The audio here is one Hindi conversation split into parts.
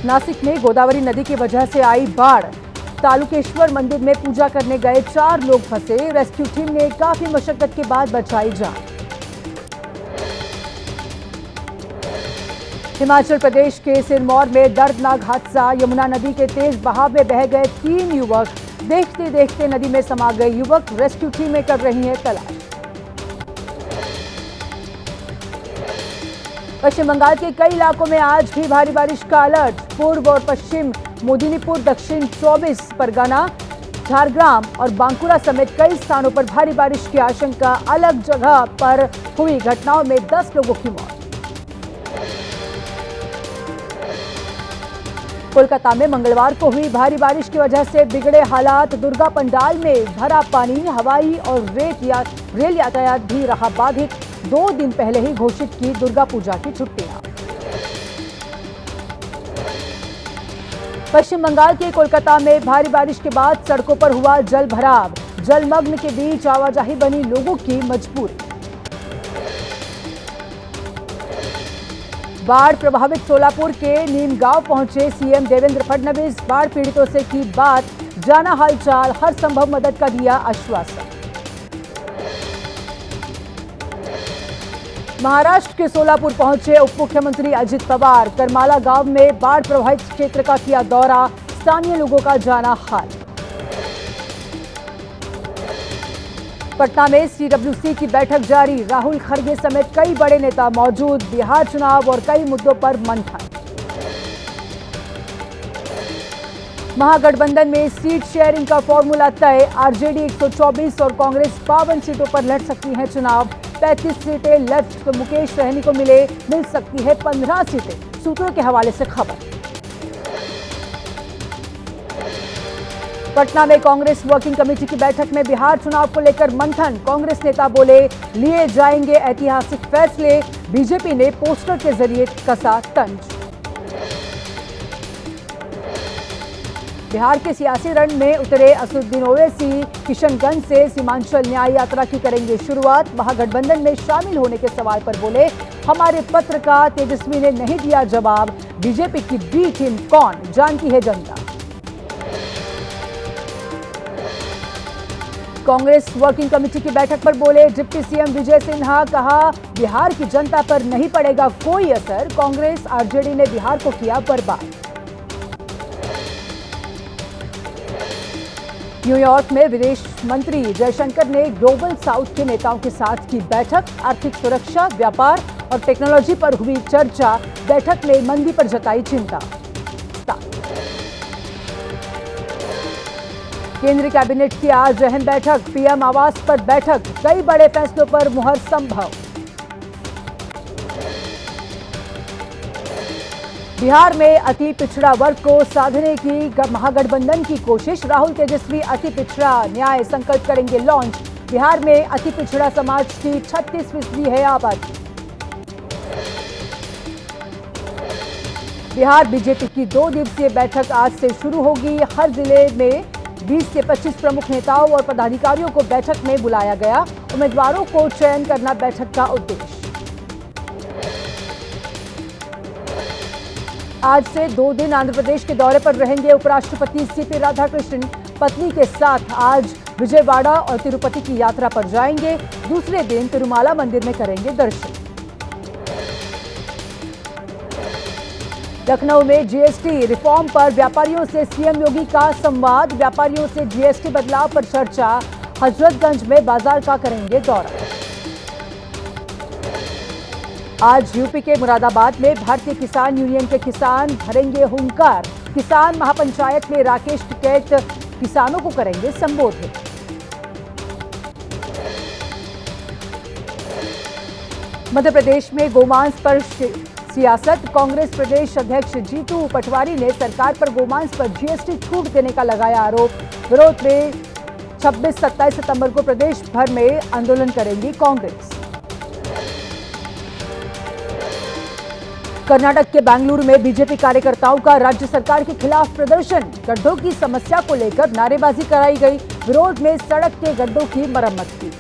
नासिक में गोदावरी नदी की वजह से आई बाढ़। तालुकेश्वर मंदिर में पूजा करने गए 4 लोग फंसे। रेस्क्यू टीम ने काफी मशक्कत के बाद बचाई जान। हिमाचल प्रदेश के सिरमौर में दर्दनाक हादसा। यमुना नदी के तेज बहाव में बह गए 3 युवक। देखते देखते नदी में समा गए युवक। रेस्क्यू टीमें कर रही हैं तलाश। पश्चिम बंगाल के कई इलाकों में आज भी भारी बारिश का अलर्ट। पूर्व और पश्चिम मेदिनीपुर, दक्षिण 24 परगना, झारग्राम और बांकुरा समेत कई स्थानों पर भारी बारिश की आशंका। अलग जगह पर हुई घटनाओं में 10 लोगों की मौत। कोलकाता में मंगलवार को हुई भारी बारिश की वजह से बिगड़े हालात। दुर्गा पंडाल में भरा पानी। हवाई और रेल यातायात भी रहा बाधित। 2 दिन पहले ही घोषित की दुर्गा पूजा की छुट्टियां। पश्चिम बंगाल के कोलकाता में भारी बारिश के बाद सड़कों पर हुआ जल भराव। जलमग्न के बीच आवाजाही बनी लोगों की मजबूरी। बाढ़ प्रभावित सोलापुर के नीमगांव पहुंचे सीएम देवेंद्र फडणवीस। बाढ़ पीड़ितों से की बात, जाना हालचाल, हर संभव मदद का दिया आश्वासन। महाराष्ट्र के सोलापुर पहुंचे उप मुख्यमंत्री अजित पवार। करमाला गांव में बाढ़ प्रभावित क्षेत्र का किया दौरा। स्थानीय लोगों का जाना हाल। पटना में सीडब्ल्यूसी की बैठक जारी। राहुल खड़गे समेत कई बड़े नेता मौजूद। बिहार चुनाव और कई मुद्दों पर मंथन। महागठबंधन में सीट शेयरिंग का फॉर्मूला तय। आरजेडी 124 और कांग्रेस 52 सीटों पर लड़ सकती है चुनाव। 35 सीटें लेफ्ट तो मुकेश सहनी को मिल सकती है 15 सीटें। सूत्रों के हवाले से खबर। पटना में कांग्रेस वर्किंग कमेटी की बैठक में बिहार चुनाव को लेकर मंथन। कांग्रेस नेता बोले, लिए जाएंगे ऐतिहासिक फैसले। बीजेपी ने पोस्टर के जरिए कसा तंज। बिहार के सियासी रण में उतरे असदुद्दीन ओवैसी। किशनगंज से सीमांचल न्याय यात्रा की करेंगे शुरुआत। महागठबंधन में शामिल होने के सवाल पर बोले, हमारे पत्र का तेजस्वी ने नहीं दिया जवाब। बीजेपी की बी टीम कौन, जानती है जनता। कांग्रेस वर्किंग कमेटी की बैठक पर बोले डिप्टी सीएम विजय सिन्हा। कहा, बिहार की जनता पर नहीं पड़ेगा कोई असर। कांग्रेस आरजेडी ने बिहार को किया बर्बाद। न्यूयॉर्क में विदेश मंत्री जयशंकर ने ग्लोबल साउथ के नेताओं के साथ की बैठक। आर्थिक सुरक्षा, व्यापार और टेक्नोलॉजी पर हुई चर्चा। बैठक में मंदी पर जताई चिंता। केंद्रीय कैबिनेट की आज अहम बैठक। पीएम आवास पर बैठक। कई बड़े फैसलों पर मुहर संभव। बिहार में अति पिछड़ा वर्ग को साधने की महागठबंधन की कोशिश। राहुल तेजस्वी अति पिछड़ा न्याय संकल्प करेंगे लॉन्च। बिहार में अति पिछड़ा समाज की 36% है आबादी। बिहार बीजेपी की 2 दिवसीय बैठक आज से शुरू होगी। हर जिले में 20 से 25 प्रमुख नेताओं और पदाधिकारियों को बैठक में बुलाया गया। उम्मीदवारों को चयन करना बैठक का उद्देश्य। आज से 2 दिन आंध्र प्रदेश के दौरे पर रहेंगे उपराष्ट्रपति सीपी राधाकृष्णन। पत्नी के साथ आज विजयवाड़ा और तिरुपति की यात्रा पर जाएंगे। दूसरे दिन तिरुमाला मंदिर में करेंगे दर्शन। लखनऊ में जीएसटी रिफॉर्म पर व्यापारियों से सीएम योगी का संवाद। व्यापारियों से जीएसटी बदलाव पर चर्चा। हजरतगंज में बाजार का करेंगे दौरा। आज यूपी के मुरादाबाद में भारतीय किसान यूनियन के किसान भरेंगे हुंकार। किसान महापंचायत में राकेश टिकैत किसानों को करेंगे संबोधित। मध्य प्रदेश में गोमांस पर सियासत। कांग्रेस प्रदेश अध्यक्ष जीतू पटवारी ने सरकार पर गोमांस पर जीएसटी छूट देने का लगाया आरोप। विरोध में 26-27 सितंबर को प्रदेश भर में आंदोलन करेंगी कांग्रेस। कर्नाटक के बेंगलुरु में बीजेपी कार्यकर्ताओं का राज्य सरकार के खिलाफ प्रदर्शन। गड्ढों की समस्या को लेकर नारेबाजी कराई गई। विरोध में सड़क के गड्ढों की मरम्मत की।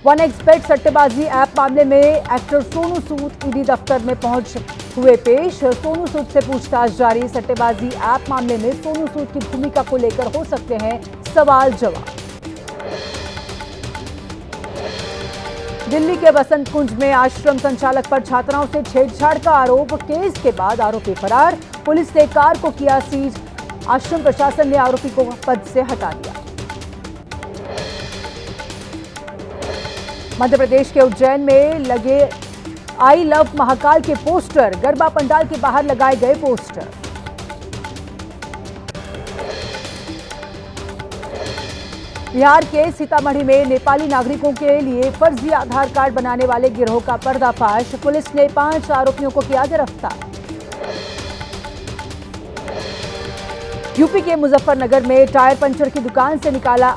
1xBet सट्टेबाजी ऐप मामले में एक्टर सोनू सूद ईडी दफ्तर में पहुंच हुए पेश। सोनू सूद से पूछताछ जारी। सट्टेबाजी ऐप मामले में सोनू सूद की भूमिका को लेकर हो सकते हैं सवाल जवाब। दिल्ली के बसंत कुंज में आश्रम संचालक पर छात्राओं से छेड़छाड़ का आरोप। केस के बाद आरोपी फरार। पुलिस ने कार को किया सीज। आश्रम प्रशासन ने आरोपी को पद से हटा दिया। मध्य प्रदेश के उज्जैन में लगे आई लव महाकाल के पोस्टर। गरबा पंडाल के बाहर लगाए गए पोस्टर। बिहार के सीतामढ़ी में नेपाली नागरिकों के लिए फर्जी आधार कार्ड बनाने वाले गिरोह का पर्दाफाश। पुलिस ने 5 आरोपियों को किया गिरफ्तार। यूपी के मुजफ्फरनगर में टायर पंचर की दुकान से निकला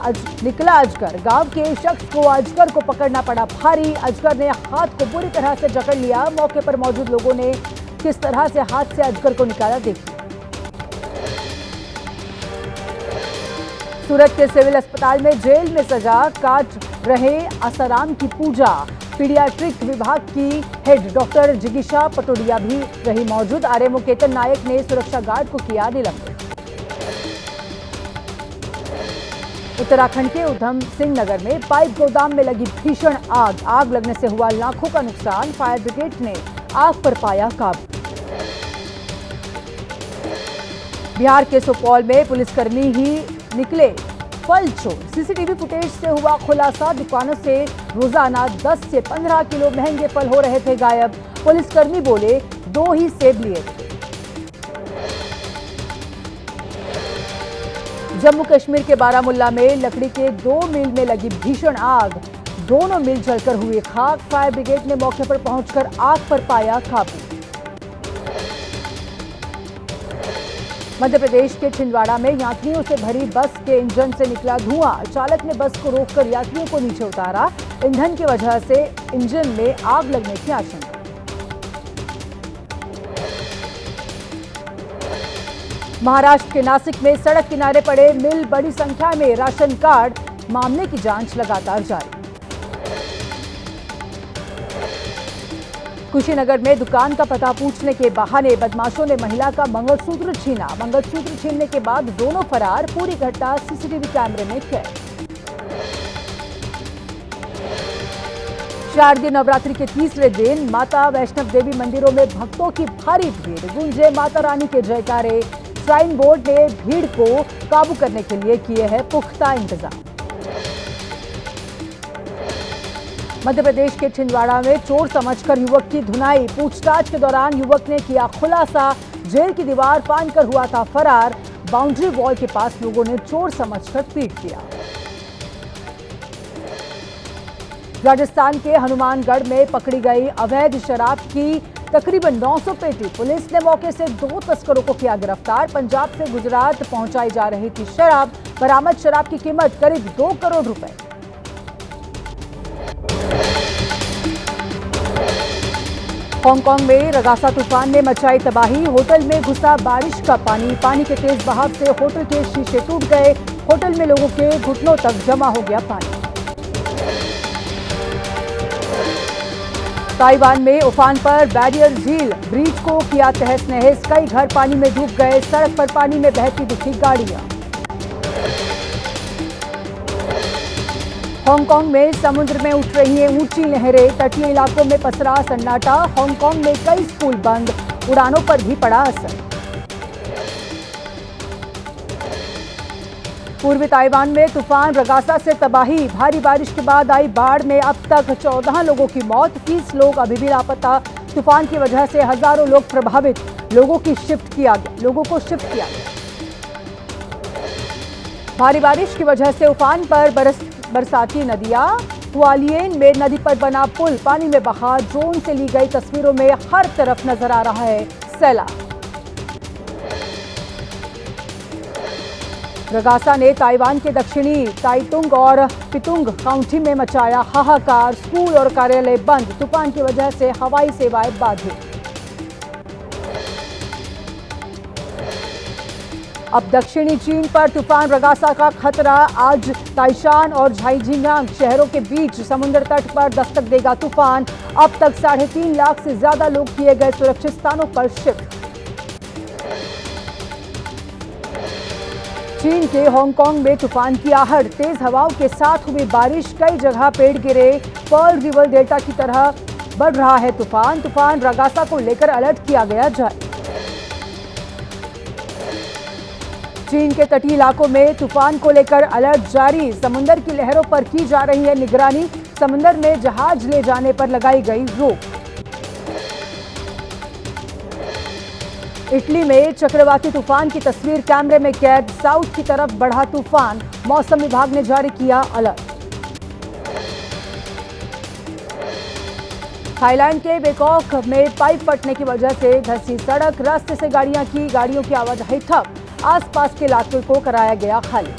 अजगर। गांव के शख्स को अजगर को पकड़ना पड़ा भारी। अजगर ने हाथ को बुरी तरह से जकड़ लिया। मौके पर मौजूद लोगों ने किस तरह से हाथ से अजगर को निकाला देखिए। सूरत के सिविल अस्पताल में जेल में सजा काट रहे आसाराम की पूजा। पीडियाट्रिक विभाग की हेड डॉक्टर जिगीशा पटोडिया भी रही मौजूद। आरएमओ केतन नायक ने सुरक्षा गार्ड को किया निलंबित। उत्तराखंड के उधम सिंह नगर में पाइप गोदाम में लगी भीषण आग। आग लगने से हुआ लाखों का नुकसान। फायर ब्रिगेड ने आग पर पाया काबू। बिहार के सुपौल में पुलिसकर्मी ही निकले फल चोर। सीसीटीवी फुटेज से हुआ खुलासा। दुकानों से रोजाना 10 से 15 किलो महंगे फल हो रहे थे गायब। पुलिसकर्मी बोले 2 ही सेब लिए थे। जम्मू कश्मीर के बारामुल्ला में लकड़ी के 2 मिल में लगी भीषण आग। दोनों मिल जलकर हुए खाक। फायर ब्रिगेड ने मौके पर पहुंचकर आग पर पाया काबू। मध्य प्रदेश के छिंदवाड़ा में यात्रियों से भरी बस के इंजन से निकला धुआं। चालक ने बस को रोककर यात्रियों को नीचे उतारा। ईंधन की वजह से इंजन में आग लगने की आशंका। महाराष्ट्र के नासिक में सड़क किनारे पड़े मिल बड़ी संख्या में राशन कार्ड। मामले की जांच लगातार जारी। कुशीनगर में दुकान का पता पूछने के बहाने बदमाशों ने महिला का मंगलसूत्र छीना। मंगलसूत्र छीनने के बाद दोनों फरार। पूरी घटना सीसीटीवी कैमरे में कैद। शारदीय नवरात्रि के तीसरे दिन माता वैष्णव देवी मंदिरों में भक्तों की भारी भीड़। गूंजे माता रानी के जयकारे। श्राइन बोर्ड ने भीड़ को काबू करने के लिए किए हैं पुख्ता इंतजाम। मध्य प्रदेश के छिंदवाड़ा में चोर समझकर युवक की धुनाई। पूछताछ के दौरान युवक ने किया खुलासा। जेल की दीवार फांदकर हुआ था फरार। बाउंड्री वॉल के पास लोगों ने चोर समझकर पीट दिया। राजस्थान के हनुमानगढ़ में पकड़ी गई अवैध शराब की तकरीबन 900 पेटी। पुलिस ने मौके से 2 तस्करों को किया गिरफ्तार। पंजाब से गुजरात पहुंचाई जा रही थी शराब। बरामद शराब की कीमत करीब 2 करोड़ रुपए। हांगकांग में रगासा तूफान ने मचाई तबाही। होटल में घुसा बारिश का पानी। पानी के तेज बहाव से होटल के शीशे टूट गए। होटल में लोगों के घुटनों तक जमा हो गया पानी। ताइवान में उफान पर बैरियर झील ब्रिज को किया तहस नहस। कई घर पानी में डूब गए। सड़क पर पानी में बहती दिखी गाड़ियां। हांगकांग में समुद्र में उठ रही हैं ऊंची लहरें। तटीय इलाकों में पसरा सन्नाटा। हांगकांग में कई स्कूल बंद। उड़ानों पर भी पड़ा असर। पूर्वी ताइवान में तूफान रगासा से तबाही। भारी बारिश के बाद आई बाढ़ में अब तक 14 लोगों की मौत। 30 लोग अभी भी लापता। तूफान की वजह से हजारों लोग प्रभावित। लोगों को शिफ्ट किया गया। भारी बारिश की वजह से उफान पर बरसाती नदियां। हुआलियन में नदी पर बना पुल पानी में बहा। ड्रोन से ली गई तस्वीरों में हर तरफ नजर आ रहा है सैलाब। रगासा ने ताइवान के दक्षिणी ताइतुंग और पितुंग काउंटी में मचाया हाहाकार। स्कूल और कार्यालय बंद। तूफान की वजह से हवाई सेवाएं बाधित। अब दक्षिणी चीन पर तूफान रगासा का खतरा। आज ताइशान और झाइजियांग शहरों के बीच समुद्र तट पर दस्तक देगा तूफान। अब तक 3.5 लाख से ज्यादा लोग किए गए सुरक्षित स्थानों पर शिफ्ट। चीन के हांगकांग में तूफान की आहट, तेज हवाओं के साथ हुई बारिश, कई जगह पेड़ गिरे। पर्ल रिवर डेल्टा की तरह बढ़ रहा है तूफान। तूफान रगासा को लेकर अलर्ट किया गया जारी। चीन के तटीय इलाकों में तूफान को लेकर अलर्ट जारी। समुद्र की लहरों पर की जा रही है निगरानी। समुद्र में जहाज ले जाने पर लगाई गई रोक। इटली में चक्रवाती तूफान की तस्वीर कैमरे में कैद। साउथ की तरफ बढ़ा तूफान। मौसम विभाग ने जारी किया अलर्ट। थाईलैंड के बैंकॉक में पाइप फटने की वजह से धंसी सड़क, रास्ते से गाड़ियों की आवाजाही ठप। आसपास के इलाके को कराया गया खाली।